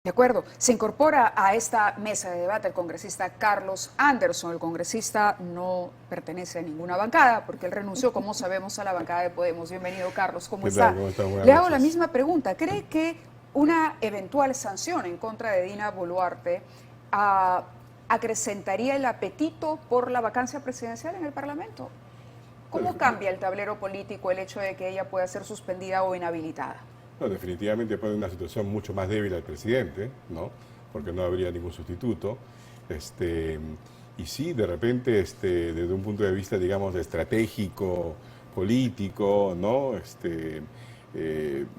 De acuerdo. Se incorpora a esta mesa de debate el congresista Carlos Anderson. El congresista no pertenece a ninguna bancada porque él renunció, como sabemos, a la bancada de Podemos. Bienvenido, Carlos. ¿Cómo está? ¿Cómo está? Buenas Le hago la noches. misma pregunta. ¿Cree que una eventual sanción en contra de Dina Boluarte acrecentaría el apetito por la vacancia presidencial en el Parlamento? ¿Cómo cambia el tablero político el hecho de que ella pueda ser suspendida o inhabilitada? No, definitivamente pone una situación mucho más débil al presidente, ¿no? Porque no habría ningún sustituto. Y sí, de repente, desde un punto de vista, digamos, estratégico, político, ¿no?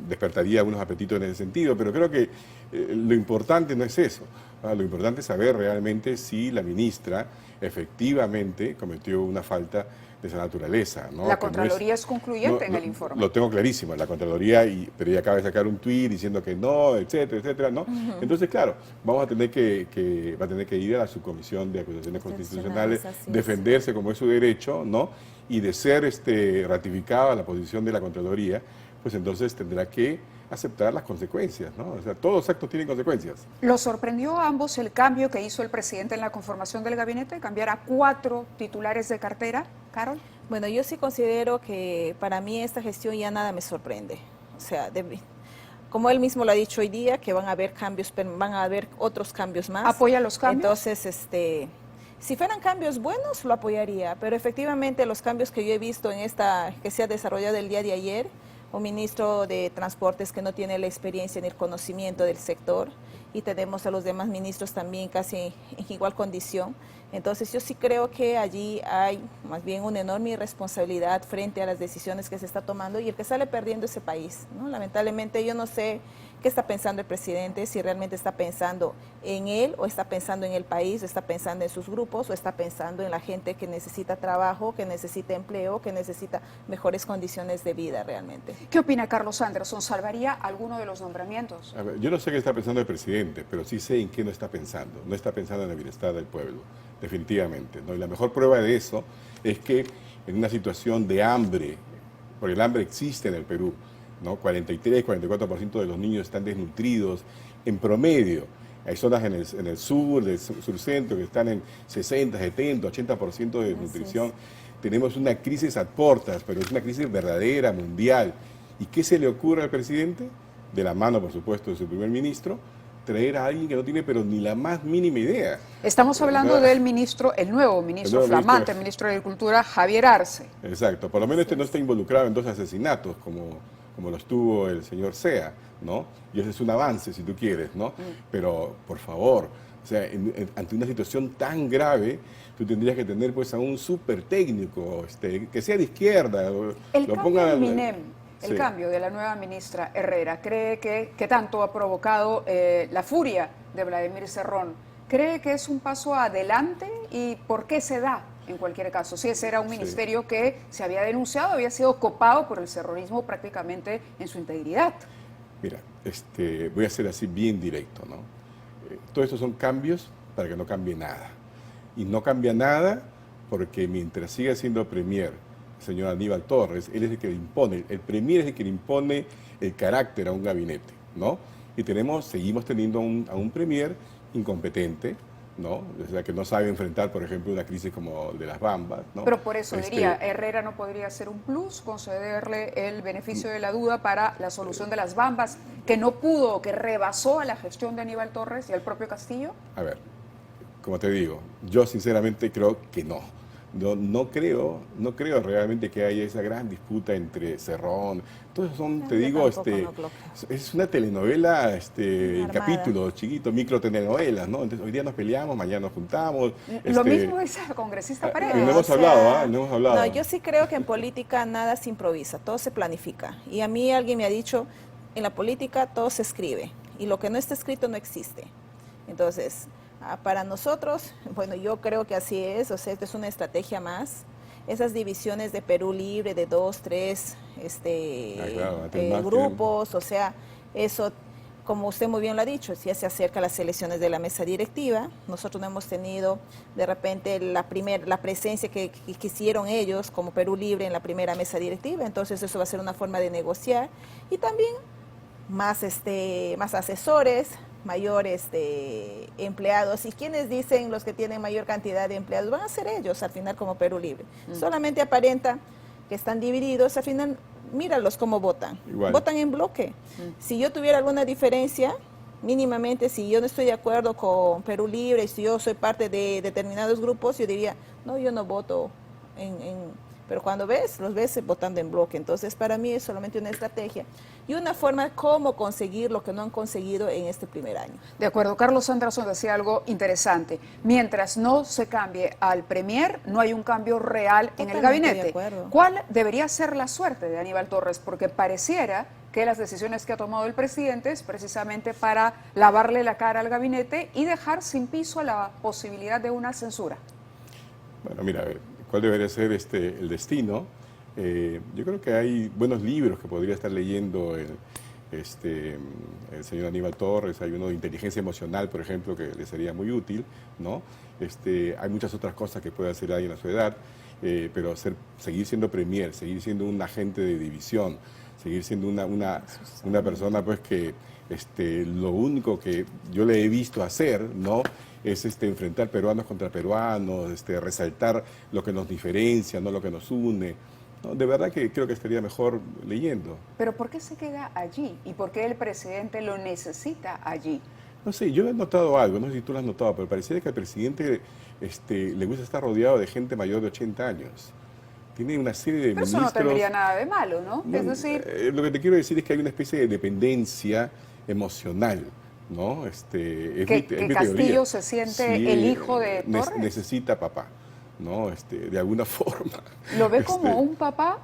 Despertaría algunos apetitos en ese sentido, pero creo que lo importante no es eso. Lo importante es saber realmente si la ministra efectivamente cometió una falta de esa naturaleza, ¿no? La Contraloría es concluyente en el informe. Lo tengo clarísimo, la Contraloría, pero ella acaba de sacar un tuit diciendo que no, etcétera, etcétera, ¿no? Entonces, claro, vamos a tener va a tener que ir a la subcomisión de acusaciones constitucionales, defenderse como es su derecho, ¿no? Y de ser ratificada la posición de la Contraloría, pues entonces tendrá que aceptar las consecuencias, ¿no? O sea, todos los actos tienen consecuencias. ¿Lo sorprendió a ambos el cambio que hizo el presidente en la conformación del gabinete, cambiar a 4 titulares de cartera, Carol? Bueno, yo sí considero que para mí esta gestión ya nada me sorprende. O sea, como él mismo lo ha dicho hoy día, que van a haber cambios, van a haber otros cambios más. ¿Apoya los cambios? Entonces, si fueran cambios buenos, lo apoyaría, pero efectivamente los cambios que yo he visto en esta, que se ha desarrollado el día de ayer, un ministro de Transportes que no tiene la experiencia ni el conocimiento del sector, y tenemos a los demás ministros también casi en igual condición. Entonces yo sí creo que allí hay más bien una enorme irresponsabilidad frente a las decisiones que se está tomando y el que sale perdiendo ese país, ¿no? Lamentablemente yo no sé qué está pensando el presidente, si realmente está pensando en él o está pensando en el país, o está pensando en sus grupos o está pensando en la gente que necesita trabajo, que necesita empleo, que necesita mejores condiciones de vida realmente. ¿Qué opina Carlos Anderson? ¿Salvaría alguno de los nombramientos? A ver, yo no sé qué está pensando el presidente, pero sí sé en qué no está pensando. No está pensando en el bienestar del pueblo, definitivamente, ¿no? Y la mejor prueba de eso es que en una situación de hambre, porque el hambre existe en el Perú, ¿no? 43, 44% de los niños están desnutridos en promedio. Hay zonas en el sur, del surcentro, que están en 60, 70, 80% de desnutrición. Tenemos una crisis a portas, pero es una crisis verdadera, mundial. ¿Y qué se le ocurre al presidente? De la mano, por supuesto, de su primer ministro, traer a alguien que no tiene pero ni la más mínima idea. Estamos hablando del ministro, el nuevo ministro flamante, ministro de Agricultura, Javier Arce. Exacto, por lo menos no está involucrado en 2 asesinatos, como lo estuvo el señor Sea, ¿no? Y ese es un avance, si tú quieres, ¿no? Pero, por favor, o sea, ante una situación tan grave, tú tendrías que tener pues a un súper técnico, que sea de izquierda. El cambio del MINEM, el cambio de la nueva ministra Herrera, ¿cree que tanto ha provocado la furia de Vladimir Cerrón? ¿Cree que es un paso adelante y por qué se da? En cualquier caso, si ese era un ministerio que se había denunciado, había sido copado por el cerronismo prácticamente en su integridad. Mira, voy a ser así bien directo, ¿no? Todos estos son cambios para que no cambie nada. Y no cambia nada porque mientras siga siendo premier el señor Aníbal Torres, él es el que le impone, el premier es el que le impone el carácter a un gabinete, ¿no? Y seguimos teniendo a un premier incompetente, ¿no? O sea, que no sabe enfrentar, por ejemplo, una crisis como de las Bambas, ¿no? Pero por eso diría, Herrera no podría ser un plus, concederle el beneficio de la duda para la solución de las Bambas, que no pudo, que rebasó a la gestión de Aníbal Torres y al propio Castillo. A ver, como te digo, yo sinceramente creo que no. No creo realmente que haya esa gran disputa entre Cerrón. Entonces te digo, es una telenovela en capítulos chiquitos, microtelenovelas, ¿no? Entonces hoy día nos peleamos, mañana nos juntamos. Lo mismo es el congresista Paredes. No hemos hablado, no hemos hablado. No, yo sí creo que en política nada se improvisa, todo se planifica. Y a mí alguien me ha dicho, en la política todo se escribe y lo que no está escrito no existe. Entonces, para nosotros, bueno, yo creo que así es, o sea, esto es una estrategia más. Esas divisiones de Perú Libre, de 2, 3 grupos, o sea, eso, como usted muy bien lo ha dicho, ya se acerca las elecciones de la mesa directiva. Nosotros no hemos tenido, de repente, la presencia que quisieron ellos como Perú Libre en la primera mesa directiva, entonces eso va a ser una forma de negociar. Y también más asesores, mayores empleados. ¿Y quienes dicen los que tienen mayor cantidad de empleados? Van a ser ellos al final como Perú Libre. Solamente aparenta que están divididos, al final míralos cómo votan. Igual. Votan en bloque. Si yo tuviera alguna diferencia, mínimamente, si yo no estoy de acuerdo con Perú Libre, si yo soy parte de determinados grupos, yo diría, no, yo no voto pero cuando los ves votando en bloque. Entonces, para mí es solamente una estrategia y una forma de cómo conseguir lo que no han conseguido en este primer año. De acuerdo, Carlos Anderson decía algo interesante. Mientras no se cambie al premier, no hay un cambio real en el Totalmente de gabinete. acuerdo. ¿Cuál debería ser la suerte de Aníbal Torres? Porque pareciera que las decisiones que ha tomado el presidente es precisamente para lavarle la cara al gabinete y dejar sin piso a la posibilidad de una censura. Bueno, mira, a ver, ¿cuál debería ser el destino? Yo creo que hay buenos libros que podría estar leyendo el señor Aníbal Torres. Hay uno de inteligencia emocional, por ejemplo, que le sería muy útil, ¿no? Hay muchas otras cosas que puede hacer alguien a su edad, pero seguir siendo premier, seguir siendo un agente de división, seguir siendo una persona pues que lo único que yo le he visto hacer, ¿no?, es enfrentar peruanos contra peruanos, resaltar lo que nos diferencia, no lo que nos une. No, de verdad que creo que estaría mejor leyendo. Pero ¿por qué se queda allí? ¿Y por qué el presidente lo necesita allí? No sé, yo he notado algo, no sé si tú lo has notado, pero pareciera que al presidente le gusta estar rodeado de gente mayor de 80 años. Tiene una serie de Pero ministros... eso no tendría nada de malo, ¿no? Es decir... lo que te quiero decir es que hay una especie de dependencia emocional, ¿no? que Castillo se siente el hijo de Torres. Necesita papá, ¿no? De alguna forma. ¿Lo ve como un papá?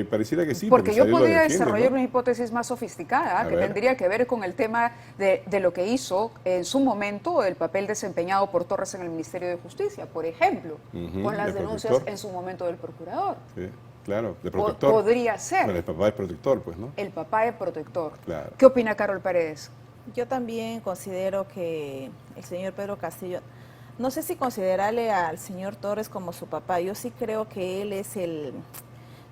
Pareciera que sí. Porque yo él lo podría defiende, desarrollar ¿no? una hipótesis más sofisticada, que ver. tendría que ver con el tema de lo que hizo en su momento el papel desempeñado por Torres en el Ministerio de Justicia, por ejemplo, con las de denuncias protector. en su momento del procurador. Sí, claro, de protector. Podría ser. Bueno, el papá es protector, pues, ¿no? El papá es protector. Claro. ¿Qué opina Carol Paredes? Yo también considero que el señor Pedro Castillo, no sé si considerarle al señor Torres como su papá, yo sí creo que él es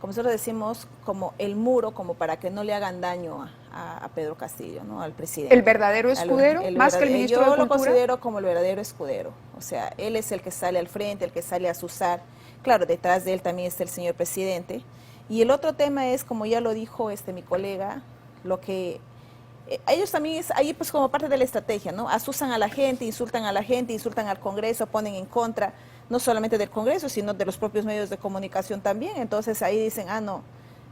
como nosotros decimos, como el muro, como para que no le hagan daño a Pedro Castillo, ¿no?, al presidente. ¿El verdadero escudero, más que el ministro de Yo lo Cultura? considero como el verdadero escudero, o sea, él es el que sale al frente, el que sale a azuzar. Claro, detrás de él también está el señor presidente. Y el otro tema es, como ya lo dijo mi colega, lo que ellos también es ahí pues como parte de la estrategia, ¿no? Asusan a la gente, insultan al Congreso, ponen en contra, no solamente del Congreso, sino de los propios medios de comunicación también. Entonces ahí dicen, no,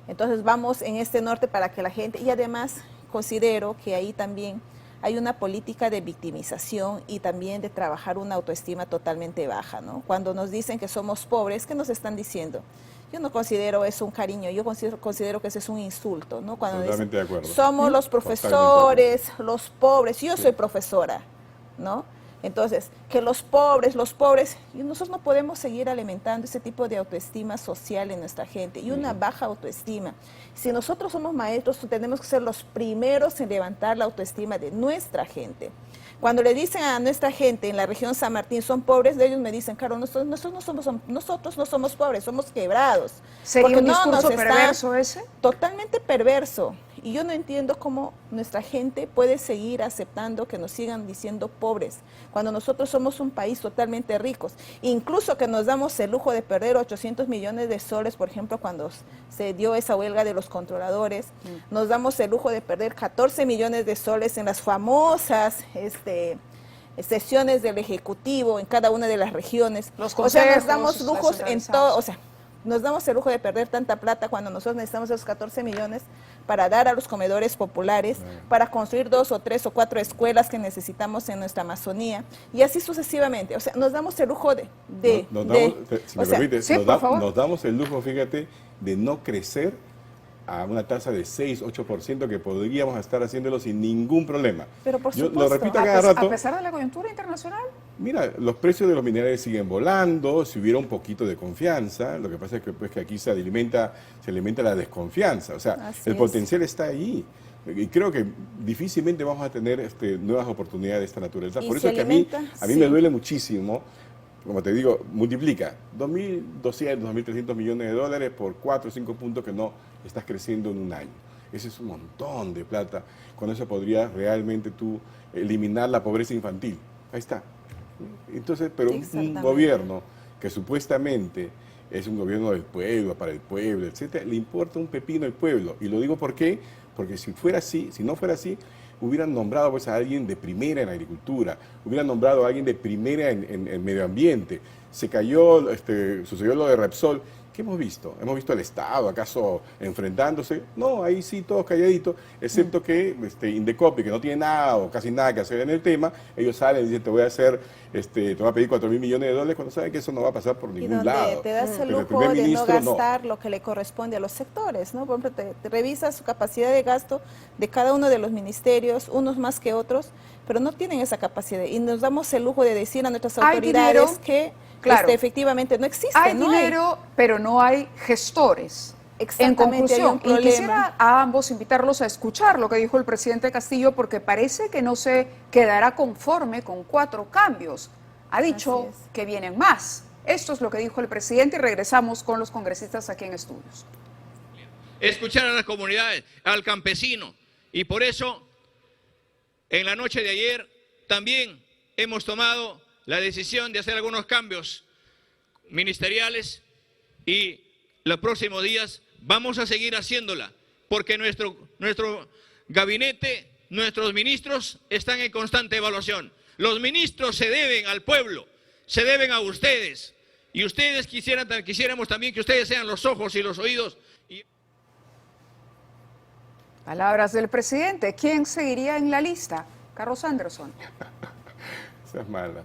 entonces vamos en este norte para que la gente, y además considero que ahí también hay una política de victimización y también de trabajar una autoestima totalmente baja, ¿no? Cuando nos dicen que somos pobres, ¿qué nos están diciendo? Yo no considero eso un cariño, yo considero que ese es un insulto, ¿no? Cuando Totalmente dicen, de acuerdo. somos los profesores, los pobres, yo soy profesora, ¿no? Entonces, que los pobres, y nosotros no podemos seguir alimentando ese tipo de autoestima social en nuestra gente y una baja autoestima. Si nosotros somos maestros, tenemos que ser los primeros en levantar la autoestima de nuestra gente. Cuando le dicen a nuestra gente en la región San Martín son pobres, ellos me dicen, claro, nosotros no somos pobres, somos quebrados. ¿Sería un discurso perverso ese? Totalmente perverso. Y yo no entiendo cómo nuestra gente puede seguir aceptando que nos sigan diciendo pobres, cuando nosotros somos un país totalmente ricos. Incluso que nos damos el lujo de perder 800 millones de soles, por ejemplo, cuando se dio esa huelga de los controladores, nos damos el lujo de perder 14 millones de soles en las famosas sesiones del Ejecutivo en cada una de las regiones. Los consejos, o sea, nos damos lujos en todo, descentralizados. o sea, nos damos el lujo de perder tanta plata cuando nosotros necesitamos esos 14 millones para dar a los comedores populares, para construir 2 o 3 o 4 escuelas que necesitamos en nuestra Amazonía, y así sucesivamente. O sea, nos damos el lujo nos damos el lujo, fíjate, de no crecer a una tasa de 6, 8% que podríamos estar haciéndolo sin ningún problema. Pero por Yo supuesto, lo repito a cada rato. A pesar de la coyuntura internacional. Mira, los precios de los minerales siguen volando, si hubiera un poquito de confianza, lo que pasa es que aquí se alimenta la desconfianza, o sea, Así el es. potencial está allí. Y creo que difícilmente vamos a tener nuevas oportunidades de esta naturaleza. Y Por se eso es que alimenta, a mí sí. me duele muchísimo, como te digo, multiplica 2.200, 2.300 millones de dólares por 4 o 5 puntos que no estás creciendo en un año. Ese es un montón de plata. Con eso podría realmente tú eliminar la pobreza infantil. Ahí está. Entonces, pero un gobierno que supuestamente es un gobierno del pueblo, para el pueblo, etcétera, le importa un pepino el pueblo. Y lo digo ¿por qué? Porque si fuera así, si no fuera así, hubieran nombrado pues, a alguien de primera en agricultura, hubieran nombrado a alguien de primera en medio ambiente. Se cayó, sucedió lo de Repsol. ¿Qué hemos visto? ¿Hemos visto al Estado acaso enfrentándose? No, ahí sí, todos calladitos, excepto que Indecopi, que no tiene nada o casi nada que hacer en el tema, ellos salen y dicen, te voy a hacer, te voy a pedir $4.000 millones, cuando saben que eso no va a pasar por ningún lado. Te das el lujo de no gastar lo que le corresponde a los sectores, ¿no? Por ejemplo, te revisas su capacidad de gasto de cada uno de los ministerios, unos más que otros, pero no tienen esa capacidad. Y nos damos el lujo de decir a nuestras autoridades que claro, efectivamente no existe. Hay dinero, pero no hay gestores. En conclusión, y quisiera a ambos invitarlos a escuchar lo que dijo el presidente Castillo, porque parece que no se quedará conforme con 4 cambios. Ha dicho que vienen más. Esto es lo que dijo el presidente y regresamos con los congresistas aquí en estudios. Escuchar a las comunidades, al campesino. Y por eso, en la noche de ayer, también hemos tomado la decisión de hacer algunos cambios ministeriales y los próximos días vamos a seguir haciéndola, porque nuestro gabinete, nuestros ministros están en constante evaluación. Los ministros se deben al pueblo, se deben a ustedes, y ustedes quisiéramos también que ustedes sean los ojos y los oídos. Palabras del presidente. ¿Quién seguiría en la lista? Carlos Anderson. Esa es mala.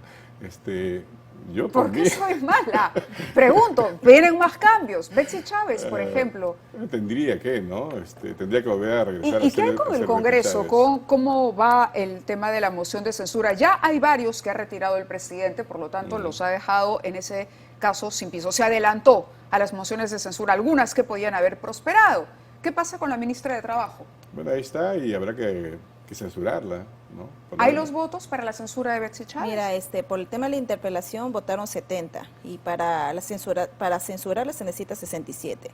Yo ¿Por qué soy mala? Pregunto, ¿vienen más cambios? Betsy Chávez, por ejemplo. Tendría que, ¿no? Tendría que volver a regresar. ¿Y qué hay con el Congreso? ¿Cómo va el tema de la moción de censura? Ya hay varios que ha retirado el presidente, por lo tanto los ha dejado en ese caso sin piso. Se adelantó a las mociones de censura, algunas que podían haber prosperado. ¿Qué pasa con la ministra de Trabajo? Bueno, ahí está y habrá que censurarla, ¿no? ¿Hay los votos para la censura de Betsy Chávez? Mira, por el tema de la interpelación votaron 70 y para censurarla se necesita 67.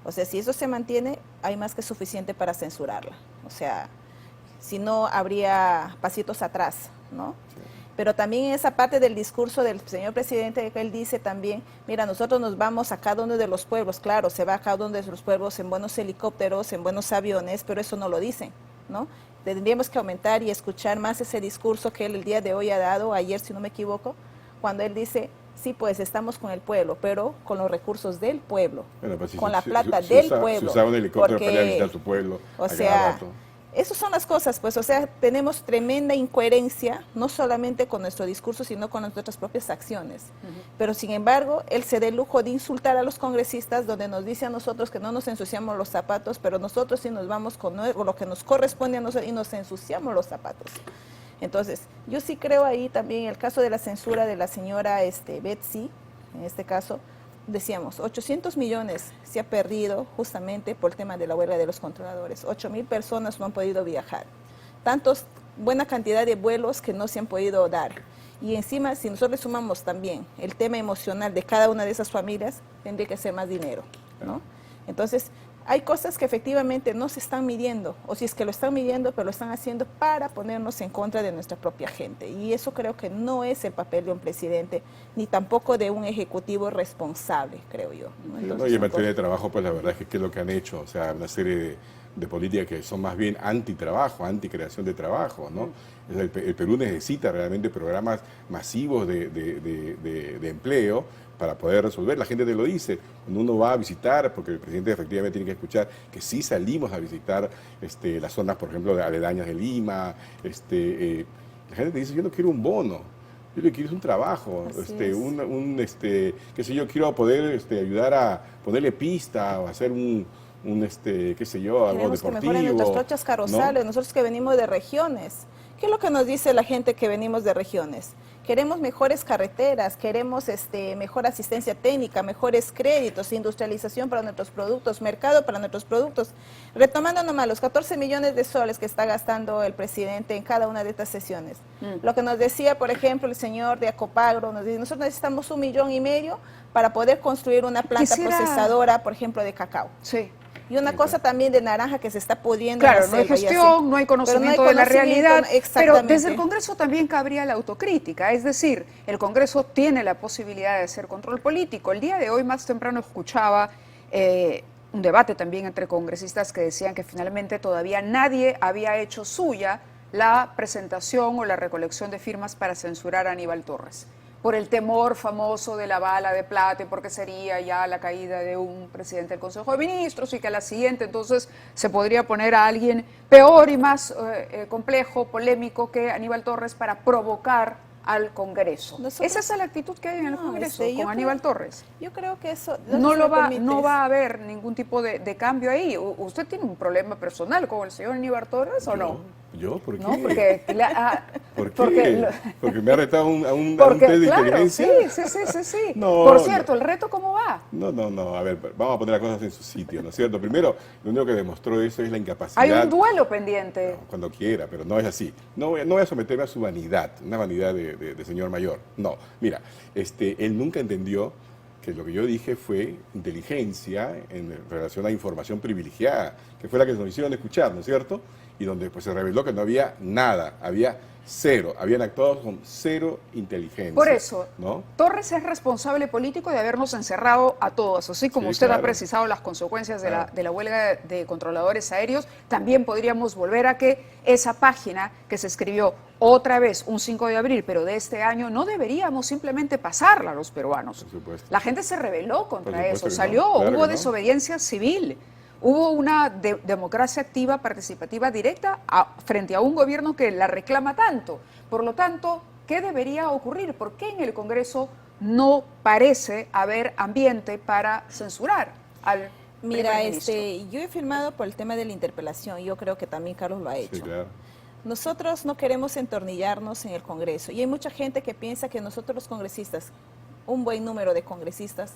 O sea, si eso se mantiene, hay más que suficiente para censurarla. O sea, si no, habría pasitos atrás, ¿no? Sí. Pero también en esa parte del discurso del señor presidente, que él dice también, mira, nosotros nos vamos a cada uno de los pueblos, claro, se va a cada uno de los pueblos en buenos helicópteros, en buenos aviones, pero eso no lo dicen, ¿no? Tendríamos que aumentar y escuchar más ese discurso que él el día de hoy ha dado, ayer si no me equivoco, cuando él dice, sí, pues estamos con el pueblo, pero con los recursos del pueblo, bueno, pues con la plata del pueblo. Se usaba un helicóptero para ir a visitar a tu pueblo o sea, esas son las cosas, pues, o sea, tenemos tremenda incoherencia, no solamente con nuestro discurso, sino con nuestras propias acciones. Pero, sin embargo, él se da el lujo de insultar a los congresistas, donde nos dice a nosotros que no nos ensuciamos los zapatos, pero nosotros sí nos vamos con lo que nos corresponde a nosotros y nos ensuciamos los zapatos. Entonces, yo sí creo ahí también el caso de la censura de la señora Betsy, en este caso, decíamos, 800 millones se ha perdido justamente por el tema de la huelga de los controladores. 8.000 personas no han podido viajar. Buena cantidad de vuelos que no se han podido dar. Y encima, si nosotros sumamos también el tema emocional de cada una de esas familias, tendría que ser más dinero, ¿no? Entonces, hay cosas que efectivamente no se están midiendo, o si es que lo están midiendo, pero lo están haciendo para ponernos en contra de nuestra propia gente. Y eso creo que no es el papel de un presidente, ni tampoco de un ejecutivo responsable, creo yo, ¿no? Entonces, y en materia de trabajo, pues la verdad es que es lo que han hecho, o sea, una serie de políticas que son más bien antitrabajo, anticreación de trabajo, ¿no? El Perú necesita realmente programas masivos de empleo para poder resolver. La gente te lo dice, cuando uno va a visitar, porque el presidente efectivamente tiene que escuchar que sí salimos a visitar las zonas, por ejemplo, aledañas de Lima, la gente te dice, yo no quiero un bono, yo lo que quiero es un trabajo, qué sé yo, quiero poder ayudar a ponerle pista o hacer qué sé yo, algo deportivo. Queremos que mejoren nuestras trochas carrozales, ¿no? Nosotros que venimos de regiones. ¿Qué es lo que nos dice la gente que venimos de regiones? Queremos mejores carreteras, queremos mejor asistencia técnica, mejores créditos, industrialización para nuestros productos, mercado para nuestros productos. Retomando nomás los 14 millones de soles que está gastando el presidente en cada una de estas sesiones. Lo que nos decía, por ejemplo, el señor de Acopagro, nos dice, nosotros necesitamos 1,5 millones para poder construir una planta procesadora, por ejemplo, de cacao. Sí. Y una cosa también de naranja que se está pudiendo. Claro, no hay gestión, no hay conocimiento de la realidad, pero desde el Congreso también cabría la autocrítica, es decir, el Congreso tiene la posibilidad de hacer control político. El día de hoy más temprano escuchaba un debate también entre congresistas que decían que finalmente todavía nadie había hecho suya la presentación o la recolección de firmas para censurar a Aníbal Torres, por el temor famoso de la bala de plata, porque sería ya la caída de un presidente del Consejo de Ministros y que a la siguiente entonces se podría poner a alguien peor y más complejo, polémico que Aníbal Torres para provocar al Congreso. Esa es la actitud que hay en el Congreso con Aníbal Torres. Yo creo que eso no va a haber ningún tipo de cambio ahí. ¿Usted tiene un problema personal con el señor Aníbal Torres o no? ¿Yo? ¿Por qué? No, porque porque me ha retado a un test de inteligencia. Sí. No, por cierto, ¿el reto cómo va? No, a ver, vamos a poner las cosas en su sitio, ¿no es cierto? Primero, lo único que demostró eso es la incapacidad. Hay un duelo pendiente. No, cuando quiera, pero no es así. No voy a someterme a su vanidad, una vanidad de señor mayor. No, mira, él nunca entendió que lo que yo dije fue inteligencia en relación a información privilegiada, que fue la que nos hicieron escuchar, ¿no es cierto? Y donde pues se reveló que no había nada, había cero, habían actuado con cero inteligencia. Por eso, ¿no? Torres es responsable político de habernos encerrado a todos, así como usted ha precisado las consecuencias de la huelga de controladores aéreos. También podríamos volver a que esa página que se escribió otra vez un 5 de abril, pero de este año, no deberíamos simplemente pasarla a los peruanos. Por supuesto. La gente se rebeló contra eso, salió, hubo desobediencia civil. Hubo una democracia activa, participativa, directa frente a un gobierno que la reclama tanto. Por lo tanto, ¿qué debería ocurrir? ¿Por qué en el Congreso no parece haber ambiente para censurar al primer ministro? Yo he firmado por el tema de la interpelación. Yo creo que también Carlos lo ha hecho. Sí, claro. Nosotros no queremos entornillarnos en el Congreso. Y hay mucha gente que piensa que nosotros los congresistas, un buen número de congresistas,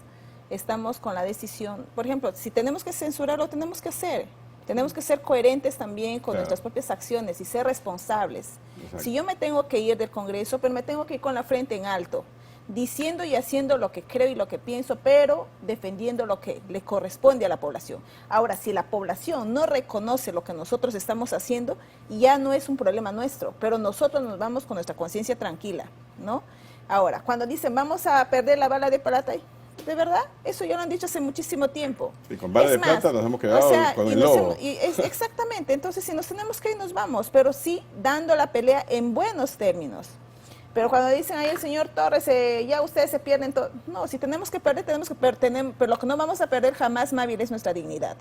estamos con la decisión, por ejemplo, si tenemos que censurar, lo tenemos que hacer. Tenemos que ser coherentes también con nuestras propias acciones y ser responsables. Exacto. Si yo me tengo que ir del Congreso, pero me tengo que ir con la frente en alto, diciendo y haciendo lo que creo y lo que pienso, pero defendiendo lo que le corresponde a la población. Ahora, si la población no reconoce lo que nosotros estamos haciendo, ya no es un problema nuestro, pero nosotros nos vamos con nuestra conciencia tranquila, ¿no? Ahora, cuando dicen, vamos a perder la bala de plata, ¿de verdad? Eso ya lo han dicho hace muchísimo tiempo. Y con bala de plata nos hemos quedado con el lobo. Exactamente, entonces si nos tenemos que ir, nos vamos, pero sí dando la pelea en buenos términos. Pero cuando dicen ahí el señor Torres, ya ustedes se pierden todo. No, si tenemos que perder, pero lo que no vamos a perder jamás, Mávil, es nuestra dignidad.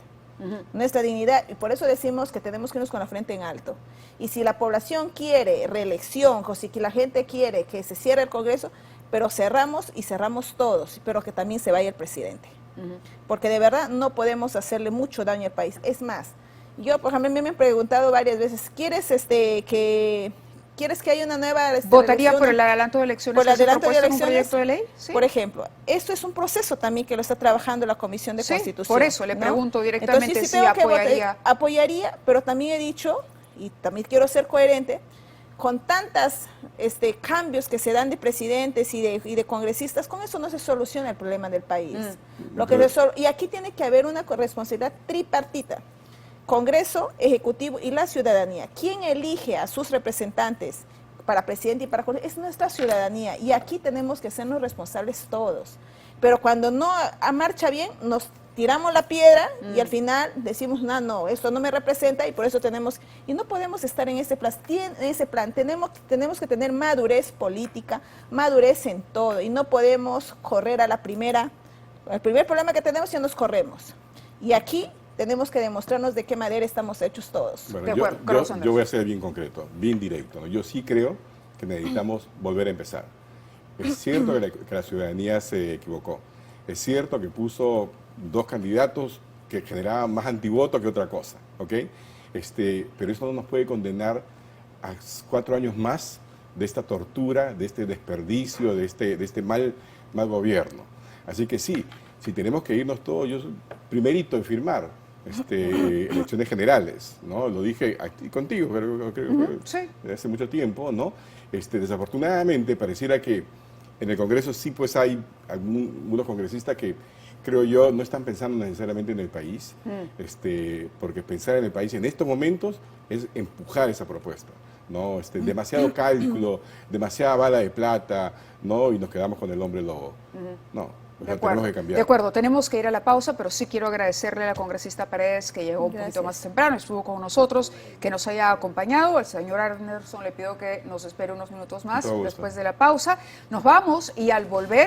Nuestra dignidad, y por eso decimos que tenemos que irnos con la frente en alto. Y si la población quiere reelección, o si la gente quiere que se cierre el Congreso, pero cerramos y cerramos todos, pero que también se vaya el presidente. Porque de verdad no podemos hacerle mucho daño al país. Es más, yo, por ejemplo, me han preguntado varias veces, ¿quieres que haya una nueva ¿Votaría por el adelanto de elecciones? ¿Por el adelanto de elecciones? ¿Un proyecto de ley? ¿Sí? Por ejemplo, esto es un proceso también que lo está trabajando la Comisión de Constitución. Por eso le pregunto directamente. Entonces, si apoyaría. Apoyaría, pero también he dicho, y también quiero ser coherente, con tantos cambios que se dan de presidentes y de congresistas, con eso no se soluciona el problema del país. Y aquí tiene que haber una responsabilidad tripartita. Congreso, Ejecutivo y la ciudadanía. ¿Quién elige a sus representantes para presidente y para Congreso? Es nuestra ciudadanía y aquí tenemos que sernos responsables todos. Pero cuando no marcha bien, nos tiramos la piedra y al final decimos, no, esto no me representa y por eso tenemos, y no podemos estar en ese plan, tenemos que tener madurez política, madurez en todo y no podemos correr al primer problema que tenemos y nos corremos. Y aquí tenemos que demostrarnos de qué manera estamos hechos todos. Bueno, yo voy a ser bien concreto, bien directo, ¿no? Yo sí creo que necesitamos volver a empezar. Es cierto que la ciudadanía se equivocó. Es cierto que puso dos candidatos que generaban más antivoto que otra cosa, ¿ok? Pero eso no nos puede condenar a 4 años más de esta tortura, de este desperdicio, de este mal gobierno. Así que sí, si tenemos que irnos todos, yo soy primerito en firmar elecciones generales, ¿no? Lo dije aquí contigo, pero creo que hace mucho tiempo, ¿no? Desafortunadamente pareciera que en el Congreso sí pues hay algunos congresistas que creo yo, no están pensando necesariamente en el país, porque pensar en el país en estos momentos es empujar esa propuesta, ¿no? Demasiado cálculo, demasiada bala de plata, ¿no? Y nos quedamos con el hombre lobo. No. O sea, tenemos que cambiar. De acuerdo, tenemos que ir a la pausa, pero sí quiero agradecerle a la congresista Paredes que llegó un poquito más temprano, estuvo con nosotros, que nos haya acompañado. Al señor Anderson le pido que nos espere unos minutos más después de la pausa. Nos vamos y al volver